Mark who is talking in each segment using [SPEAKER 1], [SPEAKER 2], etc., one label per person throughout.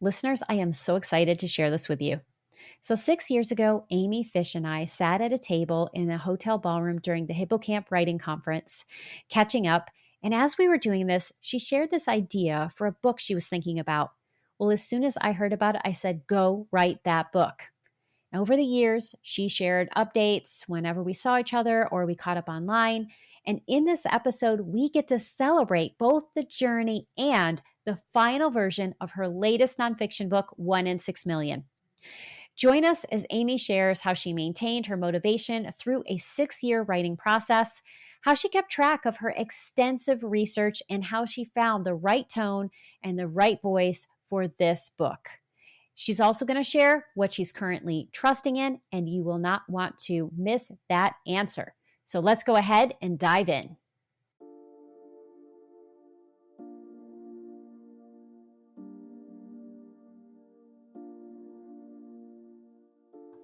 [SPEAKER 1] Listeners, I am so excited to share this with you. So 6 years ago, Amy Fish and I sat at a table in a hotel ballroom during the HippoCamp Writing Conference, catching up. And as we were doing this, she shared this idea for a book she was thinking about. Well, as soon as I heard about it, I said, go write that book. Over the years, she shared updates whenever we saw each other or we caught up online. And in this episode, we get to celebrate both the journey and the final version of her latest nonfiction book, 1 in 6 Million. Join us as Amy shares how she maintained her motivation through a 6-year writing process, how she kept track of her extensive research, and how she found the right tone and the right voice for this book. She's also going to share what she's currently trusting in, and you will not want to miss that answer. So let's go ahead and dive in.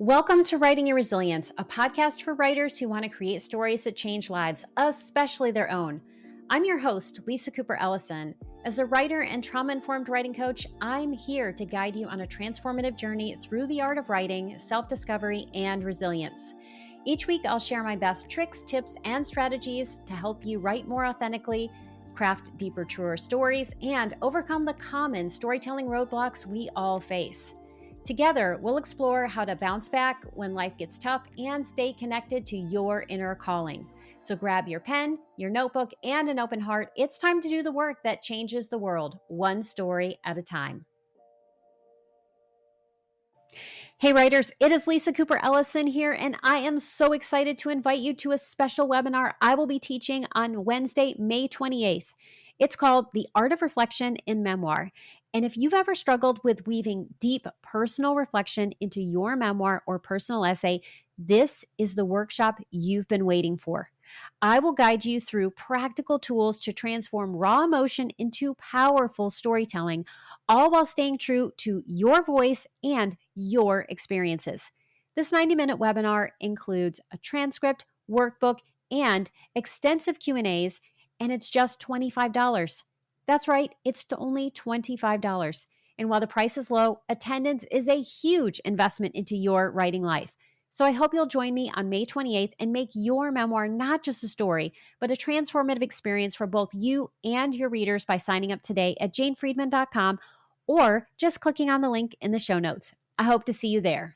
[SPEAKER 1] Welcome to Writing Your Resilience, a podcast for writers who want to create stories that change lives, especially their own. I'm your host, Lisa Cooper Ellison. As a writer and trauma-informed writing coach, I'm here to guide you on a transformative journey through the art of writing, self-discovery, and resilience. Each week, I'll share my best tricks, tips, and strategies to help you write more authentically, craft deeper, truer stories, and overcome the common storytelling roadblocks we all face. Together, we'll explore how to bounce back when life gets tough and stay connected to your inner calling. So grab your pen, your notebook, and an open heart. It's time to do the work that changes the world, one story at a time. Hey writers, it is Lisa Cooper Ellison here, and I am so excited to invite you to a special webinar I will be teaching on Wednesday, May 28th. It's called The Art of Reflection in Memoir. And if you've ever struggled with weaving deep personal reflection into your memoir or personal essay, this is the workshop you've been waiting for. I will guide you through practical tools to transform raw emotion into powerful storytelling, all while staying true to your voice and your experiences. This 90-minute webinar includes a transcript, workbook, and extensive Q&As, and it's just $25. That's right, it's only $25. And while the price is low, attendance is a huge investment into your writing life. So I hope you'll join me on May 28th and make your memoir not just a story, but a transformative experience for both you and your readers by signing up today at janefriedman.com or just clicking on the link in the show notes. I hope to see you there.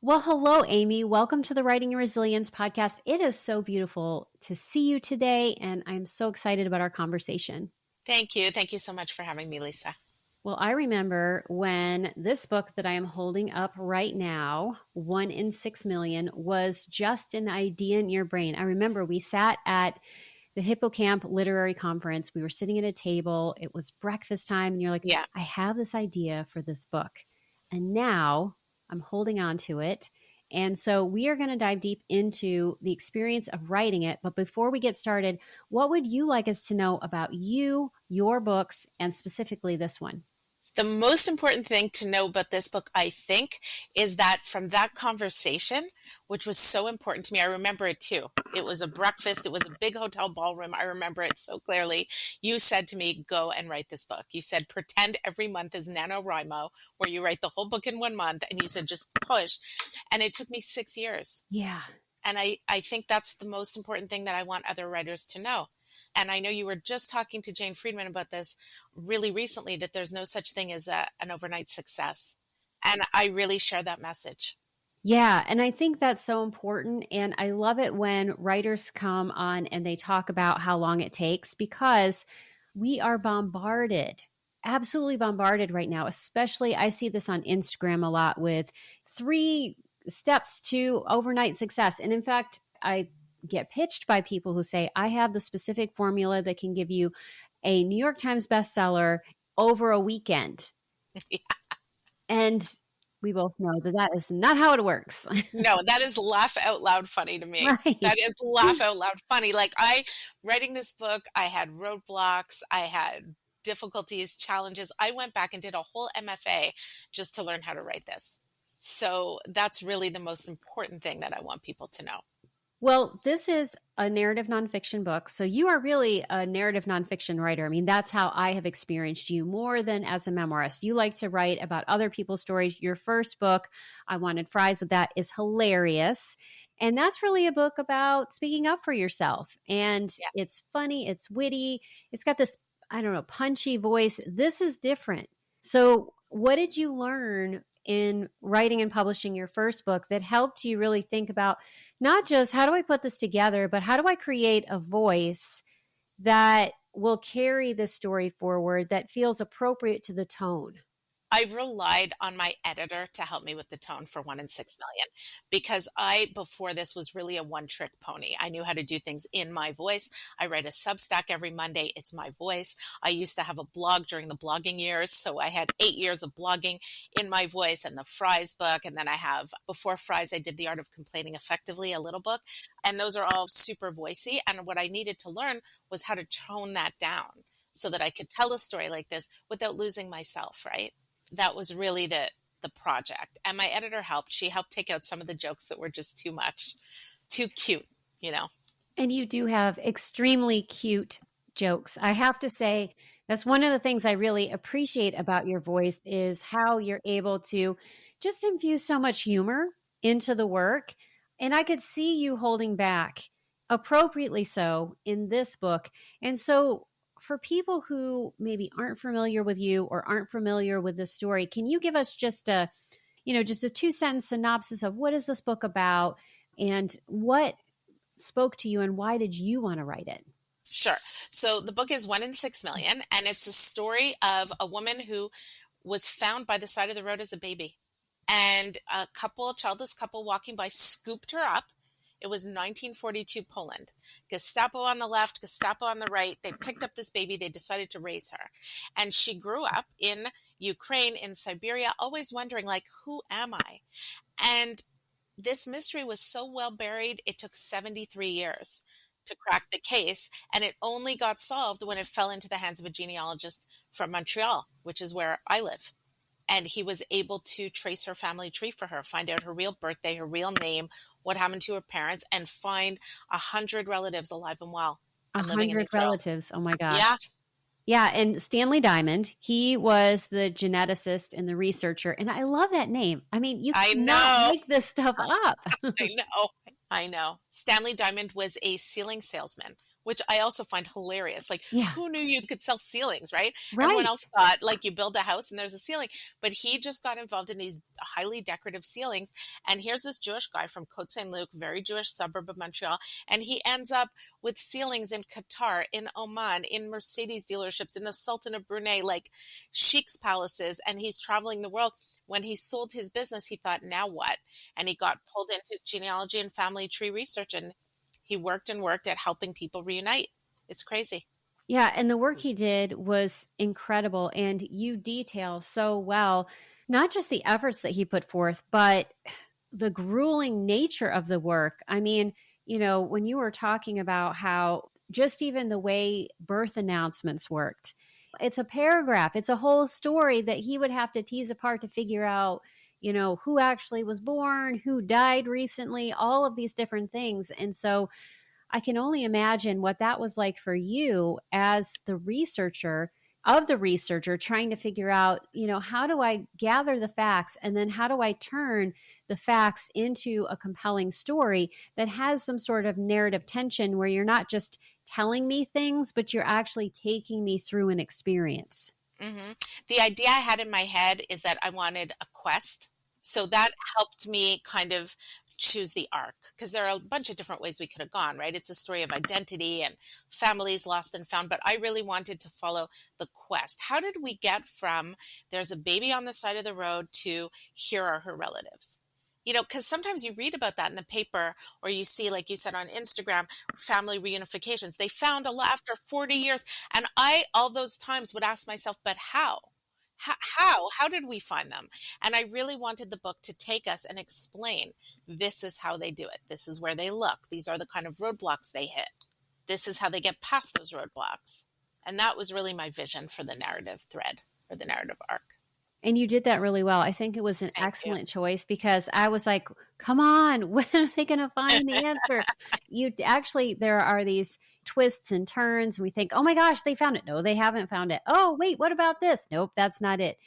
[SPEAKER 1] Well, hello, Amy. Welcome to the Writing Your Resilience podcast. It is so beautiful to see you today, and I'm so excited about our conversation.
[SPEAKER 2] Thank you. Thank you so much for having me, Lisa.
[SPEAKER 1] Well, I remember when this book that I am holding up right now, 1 in 6 Million, was just an idea in your brain. I remember we sat at the HippoCamp Literary Conference. We were sitting at a table. It was breakfast time, and you're like,
[SPEAKER 2] Yeah.
[SPEAKER 1] I have this idea for this book. And now I'm holding on to it. And so we are going to dive deep into the experience of writing it. But before we get started, what would you like us to know about you, your books, and specifically this one?
[SPEAKER 2] The most important thing to know about this book, I think, is that from that conversation, which was so important to me, I remember it too. It was a breakfast. It was a big hotel ballroom. I remember it so clearly. You said to me, go and write this book. You said, pretend every month is NaNoWriMo, where you write the whole book in 1 month. And you said, just push. And it took me 6 years.
[SPEAKER 1] Yeah.
[SPEAKER 2] And I think that's the most important thing that I want other writers to know. And I know you were just talking to Jane Friedman about this really recently, that there's no such thing as an overnight success. And I really share that message.
[SPEAKER 1] Yeah. And I think that's so important. And I love it when writers come on and they talk about how long it takes, because we are bombarded, absolutely bombarded right now. Especially, I see this on Instagram a lot with 3 steps to overnight success. And in fact, I get pitched by people who say, I have the specific formula that can give you a New York Times bestseller over a weekend.
[SPEAKER 2] Yeah.
[SPEAKER 1] And we both know that that is not how it works.
[SPEAKER 2] No, that is laugh out loud funny to me.
[SPEAKER 1] Right.
[SPEAKER 2] That is laugh out loud funny. Like writing this book, I had roadblocks, I had difficulties, challenges. I went back and did a whole MFA just to learn how to write this. So that's really the most important thing that I want people to know.
[SPEAKER 1] Well, this is a narrative nonfiction book. So you are really a narrative nonfiction writer. I mean, that's how I have experienced you more than as a memoirist. You like to write about other people's stories. Your first book, I Wanted Fries with That, is hilarious. And that's really a book about speaking up for yourself. And
[SPEAKER 2] Yeah.
[SPEAKER 1] it's funny, it's witty, it's got this, I don't know, punchy voice. This is different. So, what did you learn in writing and publishing your first book that helped you really think about not just how do I put this together, but how do I create a voice that will carry this story forward that feels appropriate to the tone?
[SPEAKER 2] I relied on my editor to help me with the tone for 1 in 6 million because I, before this, was really a one trick pony. I knew how to do things in my voice. I write a Substack every Monday. It's my voice. I used to have a blog during the blogging years. So I had 8 years of blogging in my voice and the Fries book. And then I have, before Fries, I did The Art of Complaining Effectively, a little book. And those are all super voicey. And what I needed to learn was how to tone that down so that I could tell a story like this without losing myself, right? That was really the project. And my editor helped. She helped take out some of the jokes that were just too much, too cute, you know.
[SPEAKER 1] And you do have extremely cute jokes. I have to say, that's one of the things I really appreciate about your voice is how you're able to just infuse so much humor into the work. And I could see you holding back appropriately so in this book. And so for people who maybe aren't familiar with you or aren't familiar with the story, can you give us just a, just a 2 sentence synopsis of what is this book about and what spoke to you and why did you want to write it?
[SPEAKER 2] Sure. So the book is 1 in 6 million, and it's a story of a woman who was found by the side of the road as a baby. And a childless couple walking by scooped her up. It was 1942 Poland. Gestapo on the left, Gestapo on the right. They picked up this baby. They decided to raise her. And she grew up in Ukraine, in Siberia, always wondering, like, who am I? And this mystery was so well buried, it took 73 years to crack the case. And it only got solved when it fell into the hands of a genealogist from Montreal, which is where I live. And he was able to trace her family tree for her, find out her real birthday, her real name, what happened to her parents, and find 100 relatives alive and well
[SPEAKER 1] A
[SPEAKER 2] and living in
[SPEAKER 1] hundred
[SPEAKER 2] Israel.
[SPEAKER 1] relatives. Oh my gosh.
[SPEAKER 2] Yeah,
[SPEAKER 1] Yeah. And Stanley Diamond, he was the geneticist and the researcher. And I love that name. I mean, you
[SPEAKER 2] I
[SPEAKER 1] cannot
[SPEAKER 2] know.
[SPEAKER 1] make this stuff up.
[SPEAKER 2] I know. I know. Stanley Diamond was a ceiling salesman, which I also find hilarious. Like,
[SPEAKER 1] Yeah.
[SPEAKER 2] who knew you could sell ceilings, right? Everyone
[SPEAKER 1] Right.
[SPEAKER 2] else thought, like, you build a house and there's a ceiling. But he just got involved in these highly decorative ceilings. And here's this Jewish guy from Côte Saint Luc, very Jewish suburb of Montreal. And he ends up with ceilings in Qatar, in Oman, in Mercedes dealerships, in the Sultan of Brunei, like sheiks' palaces. And he's traveling the world. When he sold his business, he thought, now what? And he got pulled into genealogy and family tree research, and he worked and worked at helping people reunite. It's crazy.
[SPEAKER 1] Yeah. And the work he did was incredible. And you detail so well, not just the efforts that he put forth, but the grueling nature of the work. I mean, when you were talking about how just even the way birth announcements worked, it's a paragraph, it's a whole story that he would have to tease apart to figure out, who actually was born, who died recently, all of these different things. And so I can only imagine what that was like for you as the researcher of the researcher trying to figure out, how do I gather the facts and then how do I turn the facts into a compelling story that has some sort of narrative tension where you're not just telling me things, but you're actually taking me through an experience.
[SPEAKER 2] hmm The idea I had in my head is that I wanted a quest. So that helped me kind of choose the arc because there are a bunch of different ways we could have gone, right? It's a story of identity and families lost and found, but I really wanted to follow the quest. How did we get from there's a baby on the side of the road to here are her relatives? Because sometimes you read about that in the paper or you see, like you said, on Instagram, family reunifications. They found a lot after 40 years. And I, all those times, would ask myself, but how? How did we find them? And I really wanted the book to take us and explain this is how they do it. This is where they look. These are the kind of roadblocks they hit. This is how they get past those roadblocks. And that was really my vision for the narrative thread or the narrative arc.
[SPEAKER 1] And you did that really well. I think it was an
[SPEAKER 2] Thank you.
[SPEAKER 1] excellent choice because I was like, come on, when are they going to find the answer? You actually, there are these twists and turns. We think, oh my gosh, they found it. No, they haven't found it. Oh, wait, what about this? Nope, that's not it.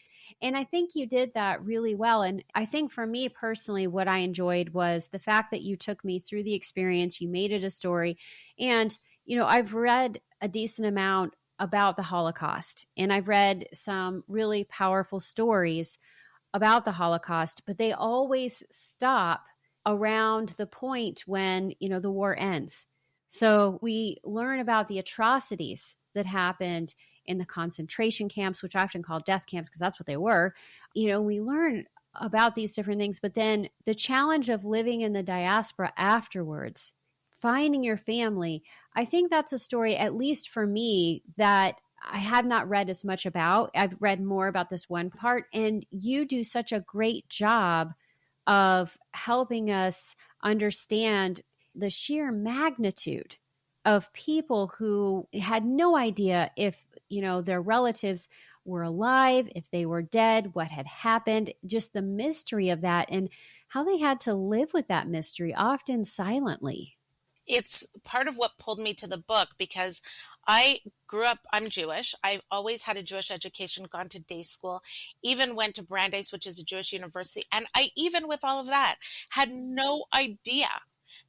[SPEAKER 1] And I think you did that really well. And I think for me personally, what I enjoyed was the fact that you took me through the experience, you made it a story. And, I've read a decent amount about the Holocaust, and I've read some really powerful stories about the Holocaust, but they always stop around the point when, the war ends. So we learn about the atrocities that happened in the concentration camps, which I often call death camps because that's what they were. We learn about these different things, but then the challenge of living in the diaspora afterwards, finding your family, I think that's a story, at least for me, that I have not read as much about. I've read more about this one part, and you do such a great job of helping us understand the sheer magnitude of people who had no idea if, their relatives were alive, if they were dead, what had happened, just the mystery of that and how they had to live with that mystery, often silently.
[SPEAKER 2] It's part of what pulled me to the book because I'm Jewish. I've always had a Jewish education, gone to day school, even went to Brandeis, which is a Jewish university. And I, even with all of that, had no idea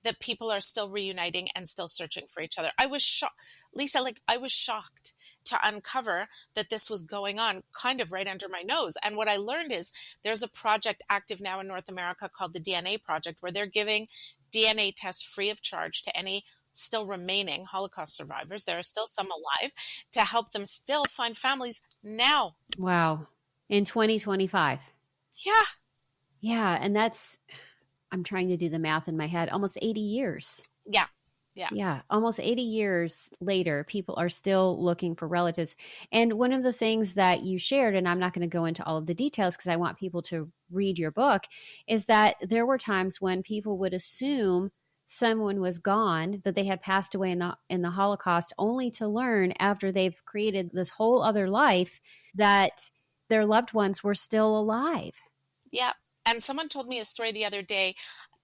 [SPEAKER 2] that people are still reuniting and still searching for each other. I was shocked. Lisa, I was shocked to uncover that this was going on kind of right under my nose. And what I learned is there's a project active now in North America called the DNA Project, where they're giving DNA tests free of charge to any still remaining Holocaust survivors. There are still some alive, to help them still find families now.
[SPEAKER 1] Wow. In 2025.
[SPEAKER 2] Yeah.
[SPEAKER 1] Yeah. And I'm trying to do the math in my head, almost 80 years.
[SPEAKER 2] Yeah. Yeah.
[SPEAKER 1] Yeah, almost 80 years later, people are still looking for relatives. And one of the things that you shared, and I'm not going to go into all of the details because I want people to read your book, is that there were times when people would assume someone was gone, that they had passed away in the Holocaust, only to learn after they've created this whole other life that their loved ones were still alive.
[SPEAKER 2] Yeah. And someone told me a story the other day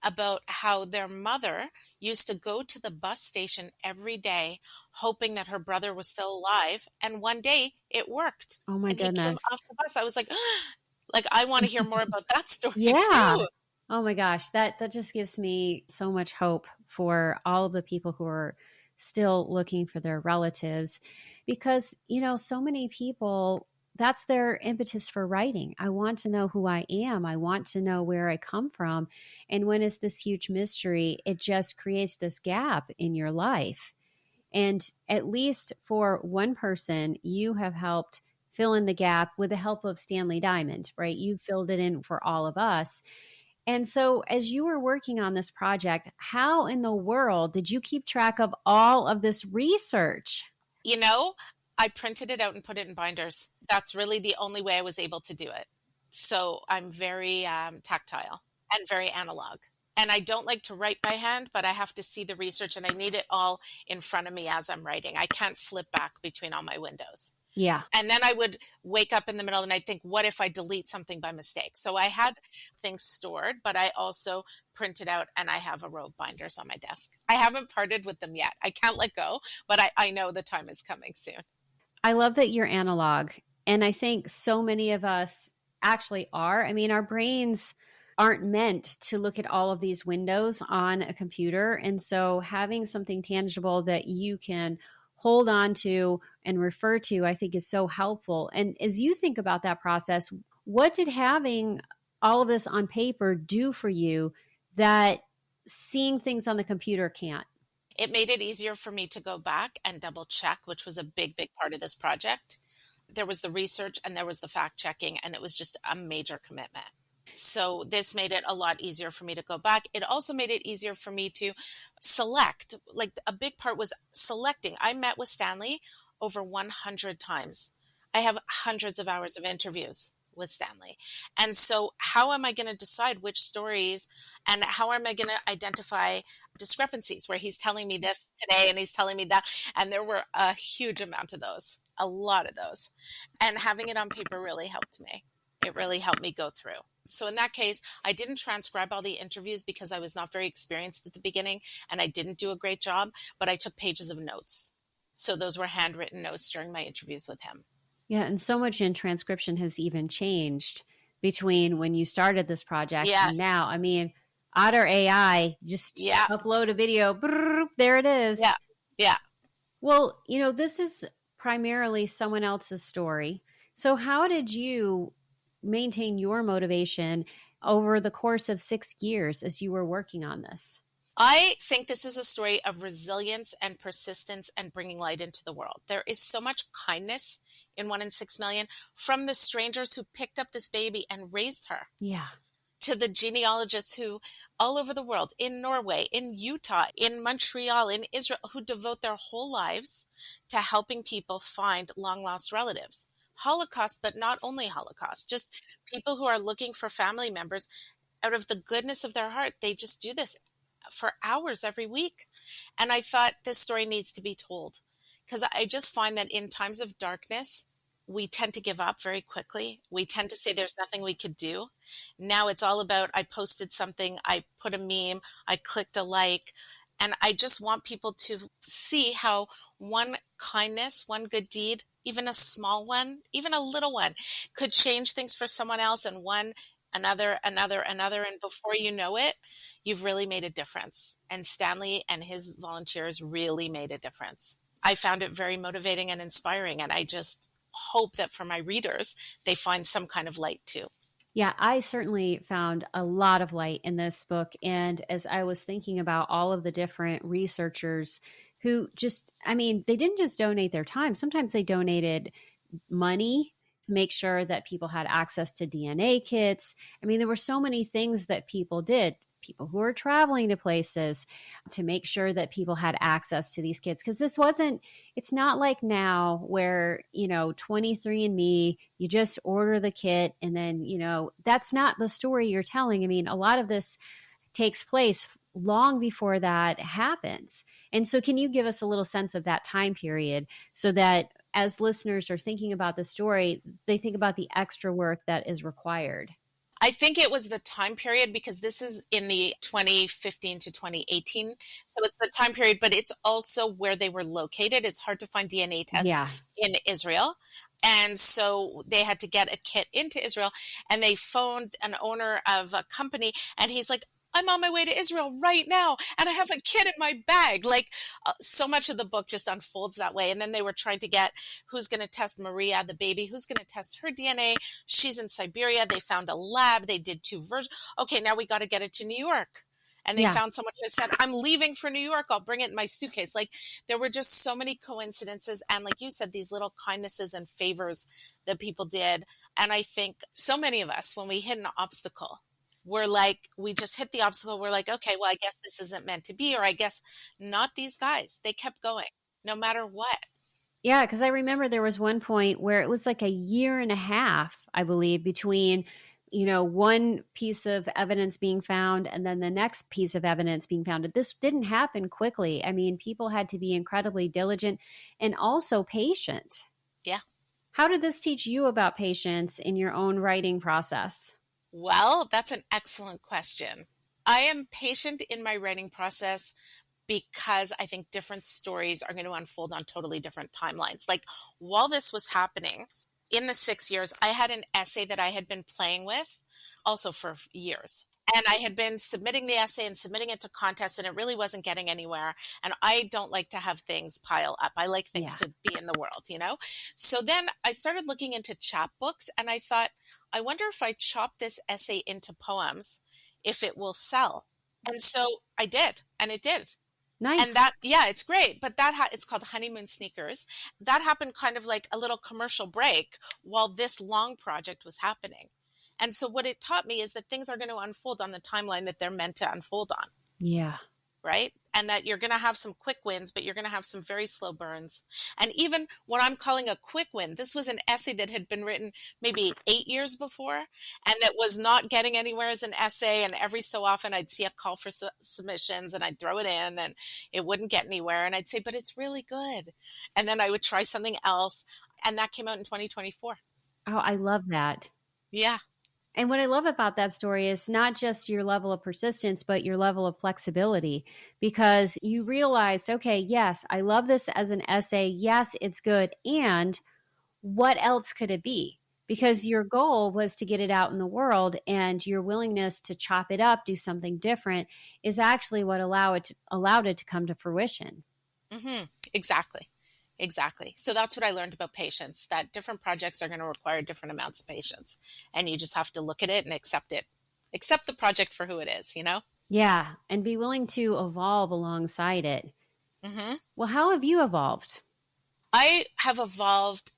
[SPEAKER 2] about how their mother used to go to the bus station every day hoping that her brother was still alive. And one day it worked.
[SPEAKER 1] Oh my
[SPEAKER 2] And he came
[SPEAKER 1] goodness.
[SPEAKER 2] off the bus. I was like, I want to hear more about that story
[SPEAKER 1] Yeah.
[SPEAKER 2] too.
[SPEAKER 1] Oh my gosh, that just gives me so much hope for all of the people who are still looking for their relatives because, so many people, that's their impetus for writing. I want to know who I am. I want to know where I come from. And when it's this huge mystery, it just creates this gap in your life. And at least for one person, you have helped fill in the gap with the help of Stanley Diamond, right? You filled it in for all of us. And so, as you were working on this project, how in the world did you keep track of all of this research?
[SPEAKER 2] You know, I printed it out and put it in binders. That's really the only way I was able to do it. So I'm very tactile and very analog. And I don't like to write by hand, but I have to see the research and I need it all in front of me as I'm writing. I can't flip back between all my windows.
[SPEAKER 1] Yeah.
[SPEAKER 2] And then I would wake up in the middle and I'd think, what if I delete something by mistake? So I had things stored, but I also printed out and I have a row of binders on my desk. I haven't parted with them yet. I can't let go, but I know the time is coming soon.
[SPEAKER 1] I love that you're analog. And I think so many of us actually are. I mean, our brains aren't meant to look at all of these windows on a computer. And so having something tangible that you can hold on to and refer to, I think is so helpful. And as you think about that process, what did having all of this on paper do for you that seeing things on the computer can't?
[SPEAKER 2] It made it easier for me to go back and double check, which was a big, big part of this project. There was the research and there was the fact checking, and it was just a major commitment. So this made it a lot easier for me to go back. It also made it easier for me to select. Like a big part was selecting. I met with Stanley over 100 times. I have hundreds of hours of interviews with Stanley. And so how am I going to decide which stories and how am I going to identify discrepancies where he's telling me this today and he's telling me that? And there were a huge amount of those, a lot of those. And having it on paper really helped me. It really helped me go through. So in that case, I didn't transcribe all the interviews because I was not very experienced at the beginning and I didn't do a great job, but I took pages of notes. So those were handwritten notes during my interviews with him.
[SPEAKER 1] Yeah, and so much in transcription has even changed between when you started this project and
[SPEAKER 2] Yes.
[SPEAKER 1] now. I mean, Otter AI, just
[SPEAKER 2] Yeah.
[SPEAKER 1] upload a video, brrr, there it is.
[SPEAKER 2] Yeah. Yeah.
[SPEAKER 1] Well, this is primarily someone else's story. So, how did you maintain your motivation over the course of 6 years as you were working on this?
[SPEAKER 2] I think this is a story of resilience and persistence and bringing light into the world. There is so much kindness in 1 in 6 million, from the strangers who picked up this baby and raised her
[SPEAKER 1] Yeah.
[SPEAKER 2] to the genealogists who all over the world, in Norway, in Utah, in Montreal, in Israel, who devote their whole lives to helping people find long lost relatives. Holocaust, but not only Holocaust, just people who are looking for family members. Out of the goodness of their heart, they just do this for hours every week. And I thought this story needs to be told, because I just find that in times of darkness, we tend to give up very quickly. We tend to say there's nothing we could do. Now it's all about, I posted something, I put a meme, I clicked a like, and I just want people to see how one kindness, one good deed, even a small one, even a little one, could change things for someone else, and one, another, another, another. And before you know it, you've really made a difference. And Stanley and his volunteers really made a difference. I found it very motivating and inspiring. And I just hope that for my readers, they find some kind of light too.
[SPEAKER 1] Yeah, I certainly found a lot of light in this book. And as I was thinking about all of the different researchers who just, I mean, they didn't just donate their time, sometimes they donated money to make sure that people had access to DNA kits. I mean, there were so many things that people did. People who were traveling to places to make sure that people had access to these kits. Because it's not like now where, 23andMe, you just order the kit and then, that's not the story you're telling. I mean, a lot of this takes place long before that happens. And so, can you give us a little sense of that time period so that as listeners are thinking about the story, they think about the extra work that is required?
[SPEAKER 2] I think it was the time period, because this is in the 2015 to 2018. So it's the time period, but it's also where they were located. It's hard to find DNA tests
[SPEAKER 1] Yeah.
[SPEAKER 2] in Israel. And so they had to get a kit into Israel, and they phoned an owner of a company, and he's like, I'm on my way to Israel right now, and I have a kit in my bag. Like, so much of the book just unfolds that way. And then they were trying to get who's going to test Maria, the baby, who's going to test her DNA. She's in Siberia. They found a lab. They did 2 versions. Okay, now we got to get it to New York. And they
[SPEAKER 1] Yeah.
[SPEAKER 2] found someone who said, I'm leaving for New York. I'll bring it in my suitcase. Like, there were just so many coincidences. And like you said, these little kindnesses and favors that people did. And I think so many of us, when we hit an obstacle, we're like, we just hit the obstacle. We're like, okay, well, I guess this isn't meant to be, or I guess not. These guys, they kept going no matter what.
[SPEAKER 1] Yeah, because I remember there was one point where it was like a year and a half, I believe, between, one piece of evidence being found and then the next piece of evidence being found. This didn't happen quickly. I mean, people had to be incredibly diligent and also patient.
[SPEAKER 2] Yeah.
[SPEAKER 1] How did this teach you about patience in your own writing process?
[SPEAKER 2] Well, that's an excellent question. I am patient in my writing process because I think different stories are going to unfold on totally different timelines. Like, while this was happening in the 6 years, I had an essay that I had been playing with also for years. And I had been submitting the essay and submitting it to contests, and it really wasn't getting anywhere. And I don't like to have things pile up. I like things to be in the world. So then I started looking into chapbooks, and I thought, I wonder if I chop this essay into poems, if it will sell. And so I did, and it did.
[SPEAKER 1] Nice.
[SPEAKER 2] And that, yeah, it's great. But it's called Honeymoon Sneakers. That happened kind of like a little commercial break while this long project was happening. And so what it taught me is that things are going to unfold on the timeline that they're meant to unfold on.
[SPEAKER 1] Yeah.
[SPEAKER 2] Right? And that you're going to have some quick wins, but you're going to have some very slow burns. And even what I'm calling a quick win, this was an essay that had been written maybe 8 years before, and that was not getting anywhere as an essay. And every so often I'd see a call for submissions, and I'd throw it in, and it wouldn't get anywhere. And I'd say, but it's really good. And then I would try something else. And that came out in 2024.
[SPEAKER 1] Oh, I love that.
[SPEAKER 2] Yeah.
[SPEAKER 1] And what I love about that story is not just your level of persistence, but your level of flexibility, because you realized, okay, yes, I love this as an essay. Yes, it's good. And what else could it be? Because your goal was to get it out in the world, and your willingness to chop it up, do something different, is actually what allowed it to come to fruition.
[SPEAKER 2] Hmm. Exactly. Exactly. So that's what I learned about patience, that different projects are going to require different amounts of patience. And you just have to look at it and accept it. Accept the project for who it is, you know?
[SPEAKER 1] Yeah, and be willing to evolve alongside it.
[SPEAKER 2] Hmm.
[SPEAKER 1] Well, how have you evolved?
[SPEAKER 2] I have evolved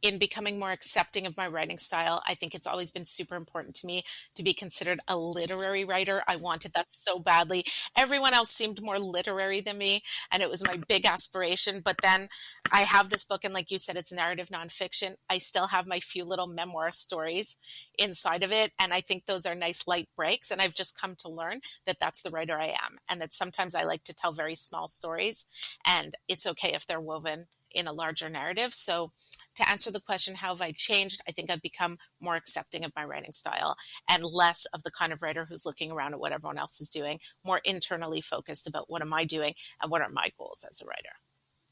[SPEAKER 2] in becoming more accepting of my writing style. I think it's always been super important to me to be considered a literary writer. I wanted that so badly. Everyone else seemed more literary than me, and it was my big aspiration. But then I have this book, and like you said, it's narrative nonfiction. I still have my few little memoir stories inside of it, and I think those are nice light breaks. And I've just come to learn that that's the writer I am, and that sometimes I like to tell very small stories, and it's okay if they're woven in a larger narrative. So, to answer the question, how have I changed? I think I've become more accepting of my writing style and less of the kind of writer who's looking around at what everyone else is doing, more internally focused about what am I doing and what are my goals as a writer.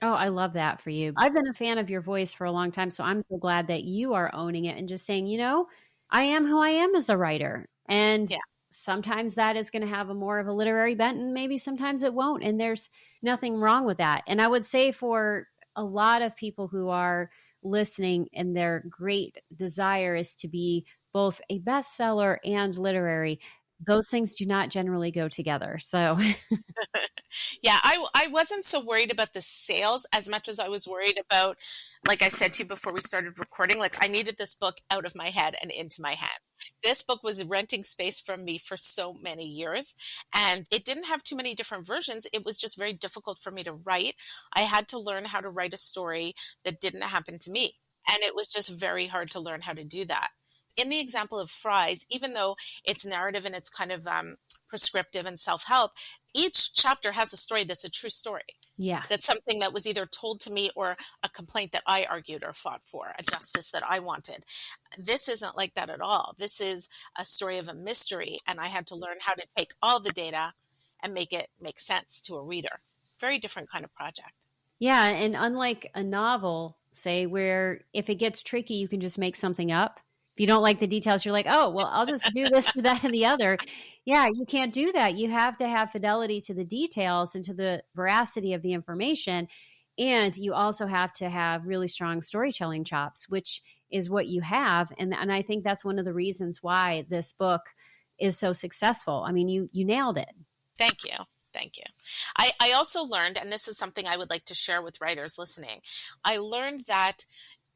[SPEAKER 1] Oh, I love that for you. I've been a fan of your voice for a long time, so I'm so glad that you are owning it and just saying, I am who I am as a writer. And
[SPEAKER 2] Yeah.
[SPEAKER 1] sometimes that is going to have a more of a literary bent, and maybe sometimes it won't. And there's nothing wrong with that. And I would say for a lot of people who are listening, and their great desire is to be both a bestseller and literary, those things do not generally go together. So,
[SPEAKER 2] Yeah, I wasn't so worried about the sales as much as I was worried about, like I said to you before we started recording, like I needed this book out of my head and into my hands. This book was renting space from me for so many years, and it didn't have too many different versions. It was just very difficult for me to write. I had to learn how to write a story that didn't happen to me, and it was just very hard to learn how to do that. In the example of Fries, even though it's narrative and it's kind of prescriptive and self help, each chapter has a story that's a true story.
[SPEAKER 1] yeah.
[SPEAKER 2] That's something that was either told to me or a complaint that I argued or fought for, a justice that I wanted. This isn't like that at all. This is a story of a mystery, and I had to learn how to take all the data and make it make sense to a reader. Very different kind of project.
[SPEAKER 1] Yeah, and unlike a novel, say, where if it gets tricky, you can just make something up. If you don't like the details, you're like, oh, well, I'll just do this, do that, and the other. Yeah, you can't do that. You have to have fidelity to the details and to the veracity of the information. And you also have to have really strong storytelling chops, which is what you have. And I think that's one of the reasons why this book is so successful. I mean, you nailed it.
[SPEAKER 2] Thank you. Thank you. I also learned, and this is something I would like to share with writers listening, I learned that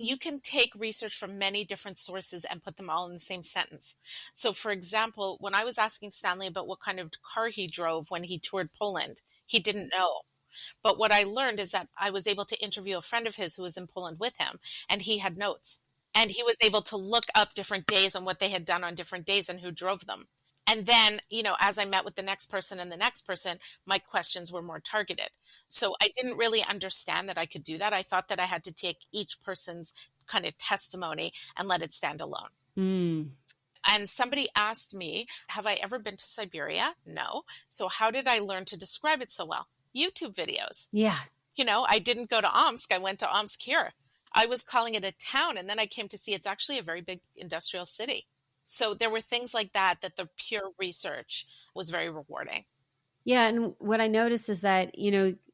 [SPEAKER 2] you can take research from many different sources and put them all in the same sentence. So, for example, when I was asking Stanley about what kind of car he drove when he toured Poland, he didn't know. But what I learned is that I was able to interview a friend of his who was in Poland with him, and he had notes. And he was able to look up different days and what they had done on different days and who drove them. And then, as I met with the next person and the next person, my questions were more targeted. So I didn't really understand that I could do that. I thought that I had to take each person's kind of testimony and let it stand alone.
[SPEAKER 1] Mm,
[SPEAKER 2] And somebody asked me, have I ever been to Siberia? No. So how did I learn to describe it so well? YouTube videos.
[SPEAKER 1] yeah.
[SPEAKER 2] I didn't go to Omsk. I went to Omsk here. I was calling it a town, and then I came to see it's actually a very big industrial city. So there were things like that the pure research was very rewarding.
[SPEAKER 1] Yeah, and what I noticed is that,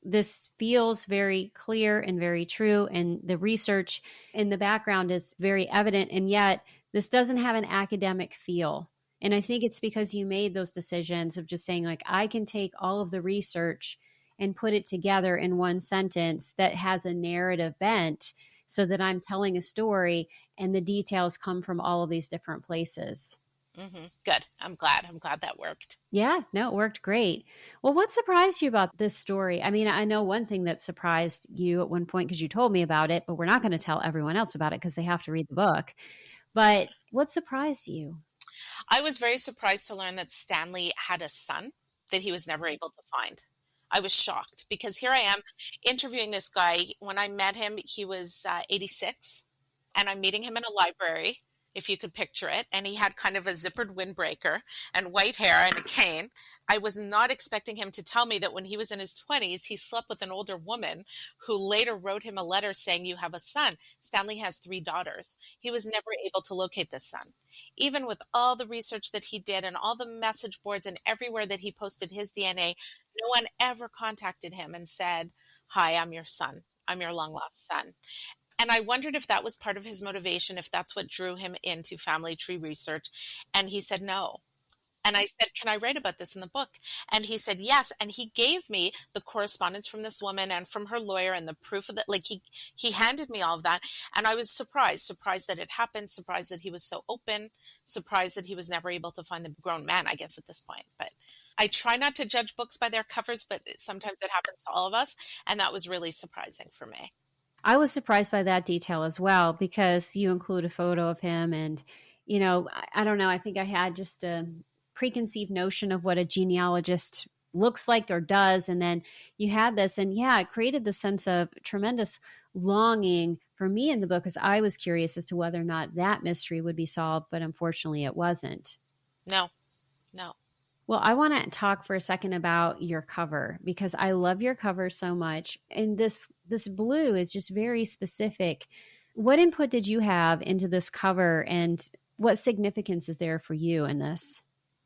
[SPEAKER 1] this feels very clear and very true, and the research in the background is very evident, and yet this doesn't have an academic feel. And I think it's because you made those decisions of just saying, like, I can take all of the research and put it together in one sentence that has a narrative bent so that I'm telling a story and the details come from all of these different places.
[SPEAKER 2] Good. I'm glad. I'm glad that worked.
[SPEAKER 1] Yeah, no, it worked great. Well, what surprised you about this story? I mean, I know one thing that surprised you at one point because you told me about it, but we're not going to tell everyone else about it because they have to read the book. But what surprised you?
[SPEAKER 2] I was very surprised to learn that Stanley had a son that he was never able to find. I was shocked because here I am interviewing this guy. When I met him, he was 86, and I'm meeting him in a library. if you could picture it. And he had kind of a zippered windbreaker and white hair and a cane. I was not expecting him to tell me that when he was in his 20s, he slept with an older woman who later wrote him a letter saying, "You have a son." Stanley has 3 daughters. He was never able to locate this son. Even with all the research that he did and all the message boards and everywhere that he posted his DNA, no one ever contacted him and said, "Hi, I'm your son. I'm your long lost son." And I wondered if that was part of his motivation, if that's what drew him into family tree research. And he said no. And I said, "Can I write about this in the book?" And he said, "Yes." And he gave me the correspondence from this woman and from her lawyer and the proof of that. Like he handed me all of that. And I was surprised that it happened, surprised that he was so open, surprised that he was never able to find the grown man, I guess, at this point. But I try not to judge books by their covers, but sometimes it happens to all of us. And that was really surprising for me.
[SPEAKER 1] I was surprised by that detail as well because you include a photo of him. And, I don't know. I think I had just a preconceived notion of what a genealogist looks like or does. And then you had this, and yeah, it created the sense of tremendous longing for me in the book because I was curious as to whether or not that mystery would be solved. But unfortunately, it wasn't.
[SPEAKER 2] No, no.
[SPEAKER 1] Well, I want to talk for a second about your cover because I love your cover so much. And this blue is just very specific. What input did you have into this cover and what significance is there for you in this?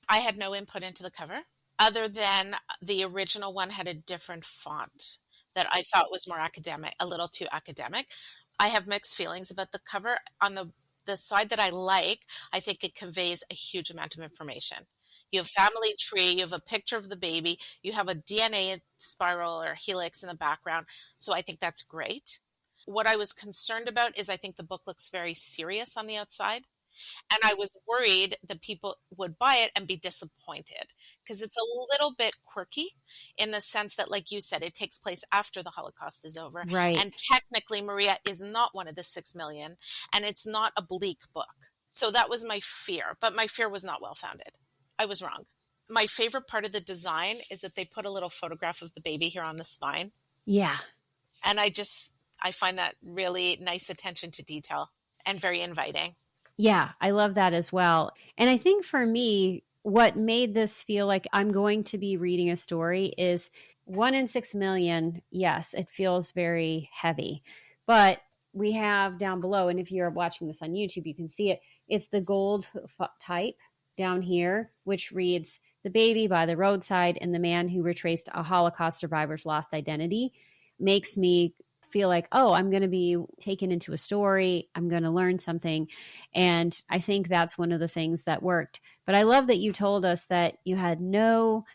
[SPEAKER 2] I had no input into the cover other than the original one had a different font that I thought was more academic, a little too academic. I have mixed feelings about the cover. On the side that I like, I think it conveys a huge amount of information. You have family tree, you have a picture of the baby, you have a DNA spiral or helix in the background. So I think that's great. What I was concerned about is I think the book looks very serious on the outside. And I was worried that people would buy it and be disappointed because it's a little bit quirky in the sense that, like you said, it takes place after the Holocaust is over.
[SPEAKER 1] Right.
[SPEAKER 2] And technically, Maria is not one of the 6 million, and it's not a bleak book. So that was my fear, but my fear was not well founded. I was wrong. My favorite part of the design is that they put a little photograph of the baby here on the spine.
[SPEAKER 1] Yeah.
[SPEAKER 2] And I find that really nice attention to detail and very inviting.
[SPEAKER 1] Yeah, I love that as well. And I think for me, what made this feel like I'm going to be reading a story is 1 in 6 million. Yes, it feels very heavy. But we have down below, and if you're watching this on YouTube, you can see it. It's the gold type down here, which reads, "The baby by the roadside and the man who retraced a Holocaust survivor's lost identity," makes me feel like, oh, I'm going to be taken into a story. I'm going to learn something. And I think that's one of the things that worked. But I love that you told us that you had no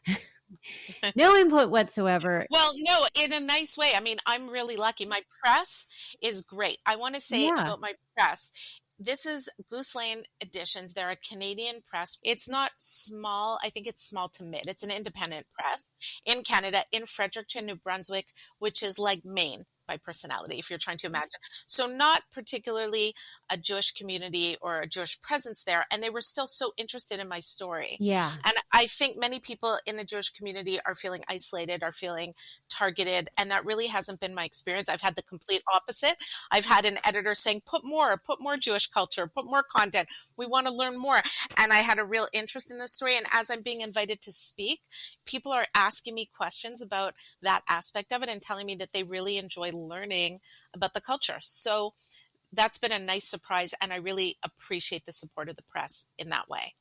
[SPEAKER 1] input whatsoever.
[SPEAKER 2] Well, no, in a nice way. I mean, I'm really lucky. My press is great. I want to say about my press, this is Goose Lane Editions. They're a Canadian press. It's not small. I think it's small to mid. It's an independent press in Canada, in Fredericton, New Brunswick, which is like Maine by personality, if you're trying to imagine. So not particularly a Jewish community or a Jewish presence there. And they were still so interested in my story.
[SPEAKER 1] Yeah.
[SPEAKER 2] And I think many people in the Jewish community are feeling isolated, are feeling targeted. And that really hasn't been my experience. I've had the complete opposite. I've had an editor saying, put more Jewish culture, put more content. We want to learn more. And I had a real interest in this story. And as I'm being invited to speak, people are asking me questions about that aspect of it and telling me that they really enjoy learning about the culture. So that's been a nice surprise, and I really appreciate the support of the press in that way.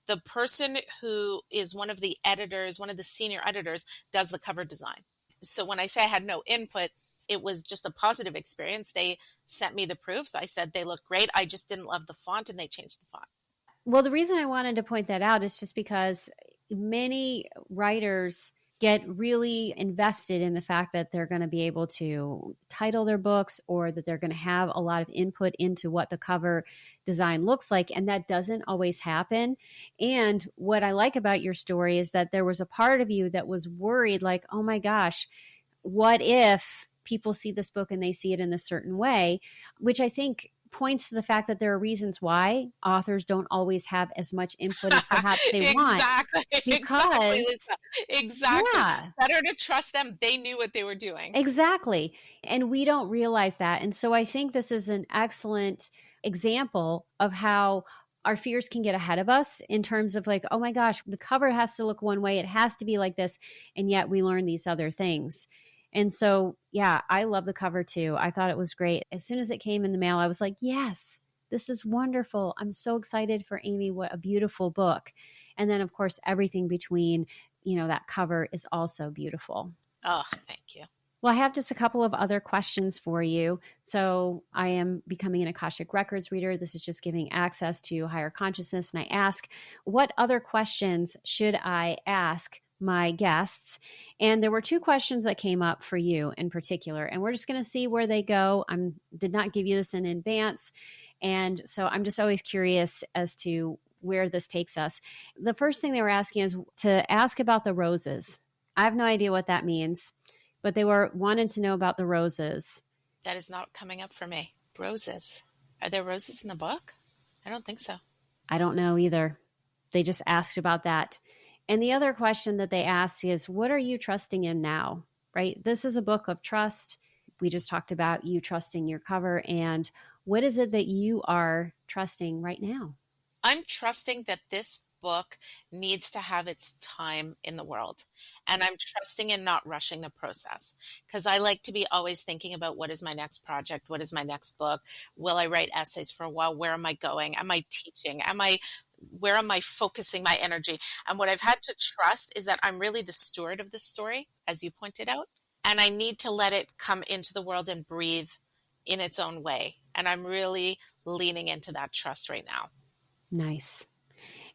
[SPEAKER 2] The person who is one of the editors, one of the senior editors, does the cover design. So when I say I had no input, it was just a positive experience. They sent me the proofs. I said they look great. I just didn't love the font, and they changed the font.
[SPEAKER 1] Well, the reason I wanted to point that out is just because many writers get really invested in the fact that they're going to be able to title their books or that they're going to have a lot of input into what the cover design looks like. And that doesn't always happen. And what I like about your story is that there was a part of you that was worried, like, oh my gosh, what if people see this book and they see it in a certain way, which I think points to the fact that there are reasons why authors don't always have as much input as perhaps they want.
[SPEAKER 2] Exactly. Yeah. Better to trust them. They knew what they were doing.
[SPEAKER 1] Exactly. And we don't realize that. And so I think this is an excellent example of how our fears can get ahead of us in terms of like, oh my gosh, the cover has to look one way, it has to be like this, and yet we learn these other things. And so, yeah, I love the cover too. I thought it was great. As soon as it came in the mail, I was like, yes, this is wonderful. I'm so excited for Amy. What a beautiful book. And then, of course, everything between, that cover is also beautiful.
[SPEAKER 2] Oh, thank you.
[SPEAKER 1] Well, I have just a couple of other questions for you. So, I am becoming an Akashic Records reader. This is just giving access to higher consciousness. And I ask, what other questions should I ask my guests? And there were two questions that came up for you in particular. And we're just going to see where they go. I did not give you this in advance. And so, I'm just always curious as to where this takes us. The first thing they were asking is to ask about the roses. I have no idea what that means, but they were wanting to know about the roses.
[SPEAKER 2] That is not coming up for me. Roses. Are there roses in the book? I don't think so.
[SPEAKER 1] I don't know either. They just asked about that. And the other question that they asked is, what are you trusting in now? Right? This is a book of trust. We just talked about you trusting your cover. And what is it that you are trusting right now?
[SPEAKER 2] I'm trusting that this book needs to have its time in the world. And I'm trusting in not rushing the process because I like to be always thinking about what is my next project? What is my next book? Will I write essays for a while? Where am I going? Am I teaching? Where am I focusing my energy? And what I've had to trust is that I'm really the steward of the story, as you pointed out. And I need to let it come into the world and breathe in its own way. And I'm really leaning into that trust right now.
[SPEAKER 1] Nice.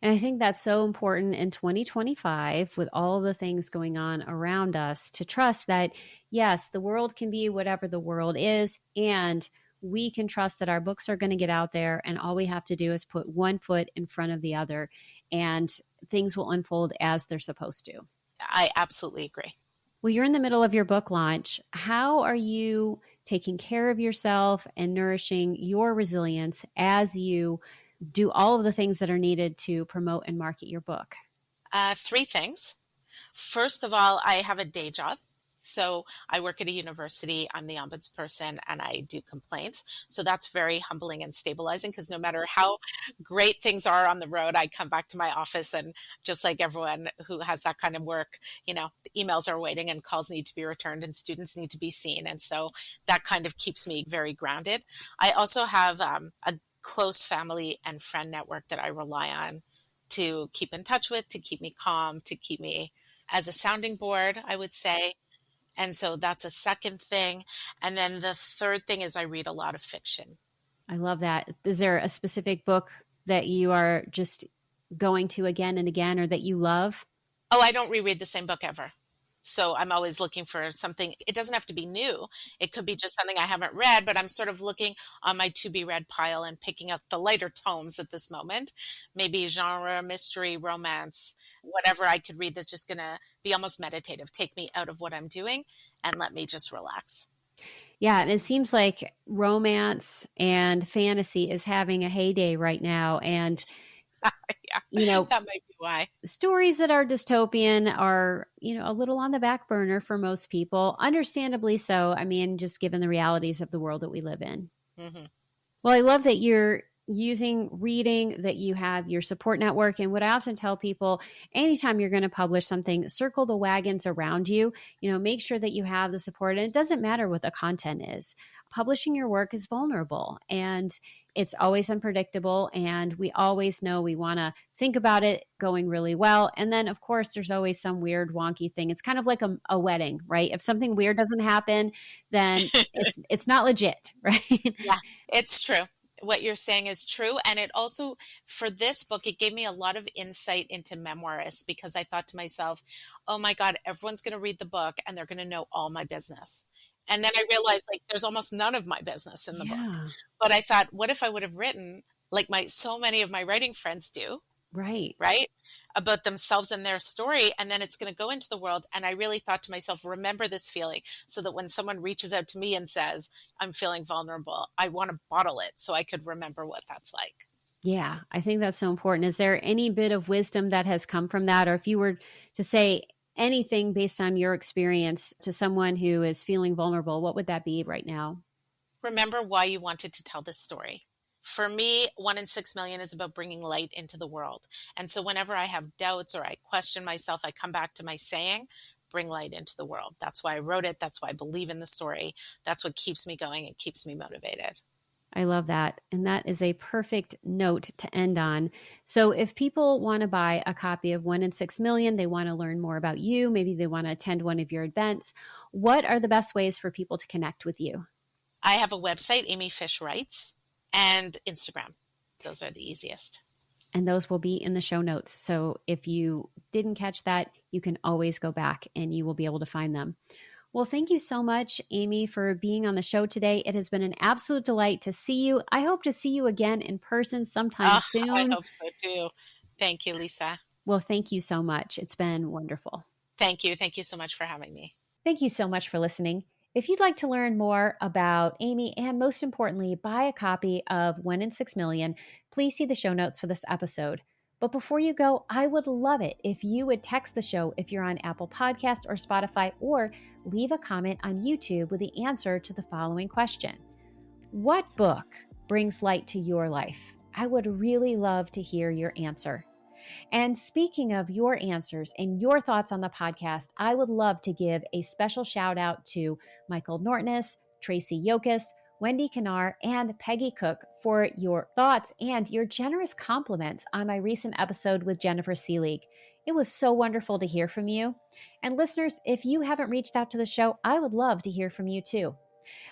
[SPEAKER 1] And I think that's so important in 2025 with all the things going on around us to trust that, yes, the world can be whatever the world is. And we can trust that our books are going to get out there. And all we have to do is put one foot in front of the other and things will unfold as they're supposed to.
[SPEAKER 2] I absolutely agree.
[SPEAKER 1] Well, you're in the middle of your book launch. How are you taking care of yourself and nourishing your resilience as you do all of the things that are needed to promote and market your book?
[SPEAKER 2] Three things. First of all, I have a day job. So I work at a university. I'm the ombudsperson and I do complaints. So that's very humbling and stabilizing because no matter how great things are on the road, I come back to my office and just like everyone who has that kind of work, emails are waiting and calls need to be returned and students need to be seen. And so that kind of keeps me very grounded. I also have a close family and friend network that I rely on to keep in touch with, to keep me calm, to keep me as a sounding board, I would say. And so that's a second thing. And then the third thing is I read a lot of fiction.
[SPEAKER 1] I love that. Is there a specific book that you are just going to again and again or that you love?
[SPEAKER 2] Oh, I don't reread the same book ever. So I'm always looking for something. It doesn't have to be new. It could be just something I haven't read, but I'm sort of looking on my to be read pile and picking up the lighter tomes at this moment. Maybe genre, mystery, romance, whatever I could read that's just going to be almost meditative, take me out of what I'm doing and let me just relax.
[SPEAKER 1] Yeah, and it seems like romance and fantasy is having a heyday right now. And
[SPEAKER 2] Yeah, that might be why.
[SPEAKER 1] Stories that are dystopian are, a little on the back burner for most people, understandably so. I mean, just given the realities of the world that we live in.
[SPEAKER 2] Mm-hmm.
[SPEAKER 1] Well, I love that you're using reading, that you have your support network. And what I often tell people, anytime you're going to publish something, circle the wagons around you, make sure that you have the support. And it doesn't matter what the content is. Publishing your work is vulnerable and it's always unpredictable. And we always know we want to think about it going really well. And then, of course, there's always some weird, wonky thing. It's kind of like a wedding, right? If something weird doesn't happen, then it's not legit, right?
[SPEAKER 2] Yeah, it's true. What you're saying is true. And it also, for this book, it gave me a lot of insight into memoirists because I thought to myself, oh my God, everyone's going to read the book and they're going to know all my business. And then I realized there's almost none of my business in the book. But I thought, what if I would have written like so many of my writing friends do?
[SPEAKER 1] Right.
[SPEAKER 2] About themselves and their story. And then it's going to go into the world. And I really thought to myself, remember this feeling so that when someone reaches out to me and says, I'm feeling vulnerable, I want to bottle it so I could remember what that's like.
[SPEAKER 1] Yeah, I think that's so important. Is there any bit of wisdom that has come from that? Or if you were to say anything based on your experience to someone who is feeling vulnerable, what would that be right now?
[SPEAKER 2] Remember why you wanted to tell this story. For me, 1 in 6 million is about bringing light into the world. And so whenever I have doubts or I question myself, I come back to my saying, bring light into the world. That's why I wrote it. That's why I believe in the story. That's what keeps me going. It keeps me motivated.
[SPEAKER 1] I love that. And that is a perfect note to end on. So, if people want to buy a copy of 1 in 6 million, they want to learn more about you, maybe they want to attend one of your events, what are the best ways for people to connect with you?
[SPEAKER 2] I have a website, Amy Fish Writes, and Instagram. Those are the easiest.
[SPEAKER 1] And those will be in the show notes. So, if you didn't catch that, you can always go back and you will be able to find them. Well, thank you so much, Amy, for being on the show today. It has been an absolute delight to see you. I hope to see you again in person sometime
[SPEAKER 2] Oh, I
[SPEAKER 1] soon.
[SPEAKER 2] hope so too. Thank you, Lisa.
[SPEAKER 1] Well, thank you so much. It's been wonderful.
[SPEAKER 2] Thank you. Thank you so much for having me.
[SPEAKER 1] Thank you so much for listening. If you'd like to learn more about Amy and most importantly, buy a copy of 1 in 6 million, please see the show notes for this episode. But before you go, I would love it if you would text the show if you're on Apple Podcasts or Spotify, or leave a comment on YouTube with the answer to the following question. What book brings light to your life? I would really love to hear your answer. And speaking of your answers and your thoughts on the podcast, I would love to give a special shout out to Michael Nortness, Tracy Yokas, Wendy Kinar, and Peggy Cook for your thoughts and your generous compliments on my recent episode with Jennifer Seelig. It was so wonderful to hear from you. And listeners, if you haven't reached out to the show, I would love to hear from you too.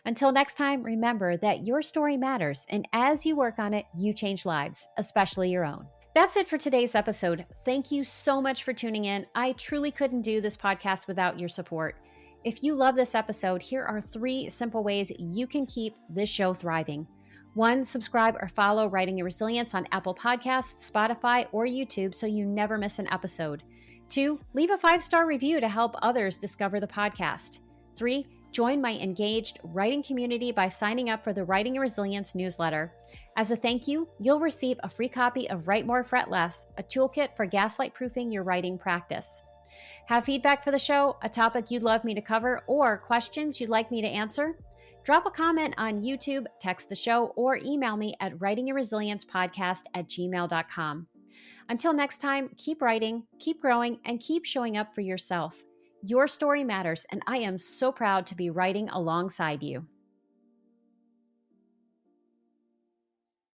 [SPEAKER 1] Until next time, remember that your story matters, and as you work on it, you change lives, especially your own. That's it for today's episode. Thank you so much for tuning in. I truly couldn't do this podcast without your support. If you love this episode, here are 3 simple ways you can keep this show thriving. 1, subscribe or follow Writing Your Resilience on Apple Podcasts, Spotify, or YouTube so you never miss an episode. 2, leave a 5-star review to help others discover the podcast. 3, join my engaged writing community by signing up for the Writing Your Resilience newsletter. As a thank you, you'll receive a free copy of Write More, Fret Less, a toolkit for gaslight proofing your writing practice. Have feedback for the show, a topic you'd love me to cover, or questions you'd like me to answer? Drop a comment on YouTube, text the show, or email me at writingyourresiliencepodcast@gmail.com. Until next time, keep writing, keep growing, and keep showing up for yourself. Your story matters, and I am so proud to be writing alongside you.